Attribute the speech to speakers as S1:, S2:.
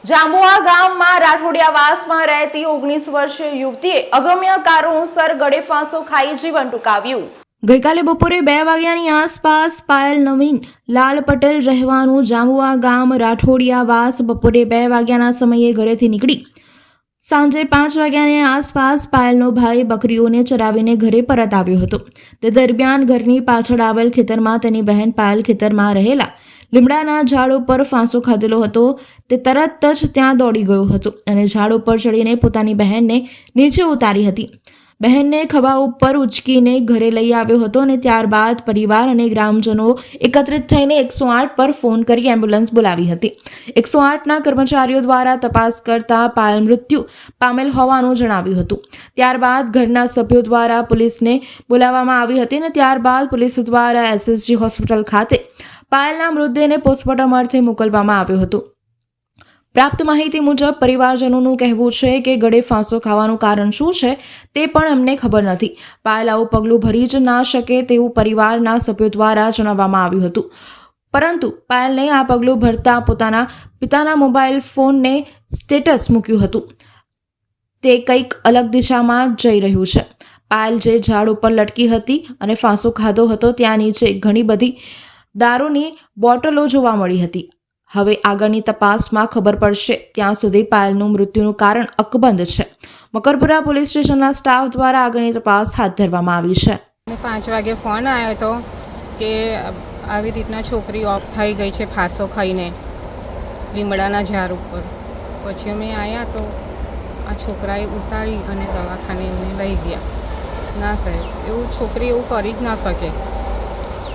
S1: જાંબુઆ ગામમાં રાઠોડિયાવાસમાં રહેતી 19 વર્ષીય યુવતીએ અગમ્ય કારણોસર ગળે ફાંસો ખાઈ જીવન ટૂંકાવ્યું। ગઈકાલે બપોરે 2 વાગ્યાની આસપાસ પાયલ નવીન લાલ પટેલ રહેવાનું જાંબુઆ ગામ રાઠોડિયાવાસ બપોરે 2 વાગ્યાના સમયે ઘરેથી નીકળી સાંજે 5 વાગ્યાની આસપાસ પાયલનો ભાઈ બકરીઓને ચરાવીને ઘરે પરત આવ્યો હતો। તે દરમિયાન ઘરની પાછળ આવેલ ખેતરમાં તેની બહેન પાયલ ખેતરમાં રહેલા લીમડાના ઝાડ ઉપર ફાંસો ખાધેલો હતો। તે તરત જ ત્યાં દોડી ગયો હતો અને ઝાડ ઉપર ચડીને પોતાની બહેનને નીચે ઉતારી હતી। બહેનને ખભા ઉપર ઉચકીને ઘરે લઈ આવ્યો હતો અને ત્યારબાદ પરિવાર અને ગ્રામજનો એકત્રિત થઈને 108 પર ફોન કરી એમ્બ્યુલન્સ બોલાવી હતી। 108ના કર્મચારીઓ દ્વારા તપાસ કરતા પાયલ મૃત્યુ પામેલ હોવાનું જણાવ્યું હતું। ત્યારબાદ ઘરના સભ્યો દ્વારા પોલીસને બોલાવવામાં આવી હતી અને ત્યારબાદ પોલીસ દ્વારા એસએસજી હોસ્પિટલ ખાતે પાયલના મૃતદેહને પોસ્ટમોર્ટમ અર્થે મોકલવામાં આવ્યો હતો। પ્રાપ્ત માહિતી મુજબ પરિવારજનોનું કહેવું છે કે ગળે ફાંસો ખાવાનું કારણ શું છે તે પણ અમને ખબર નથી। પાયલ આવું પગલું ભરી જ ના શકે તેવું પરિવારના સભ્યો દ્વારા જણાવવામાં આવ્યું હતું, પરંતુ પાયલને આ પગલું ભરતા પોતાના પિતાના મોબાઈલ ફોનને સ્ટેટસ મૂક્યું હતું। તે કંઈક અલગ દિશામાં જઈ રહ્યું છે। પાયલ જે ઝાડ ઉપર લટકી હતી અને ફાંસો ખાધો હતો ત્યાં નીચે ઘણી બધી દારૂની બોટલો જોવા મળી હતી। હવે આગળની તપાસમાં ખબર પડશે। ત્યાં સુધી પાયલનું મૃત્યુનું કારણ અકબંધ છે। મકરપુરા પોલીસ સ્ટેશનના સ્ટાફ દ્વારા આગળની તપાસ હાથ ધરવામાં આવી છે।
S2: 5 વાગે ફોન આવ્યો હતો કે આવી રીતના છોકરી ઓફ થઈ ગઈ છે ફાંસો ખાઈને લીમડાના ઝાડ ઉપર। પછી અમે આવ્યા તો આ છોકરાએ ઉતારી અને દવાખાને લઈ ગયા। ના સાહેબ, એવું છોકરી એવું કરી જ ના શકે।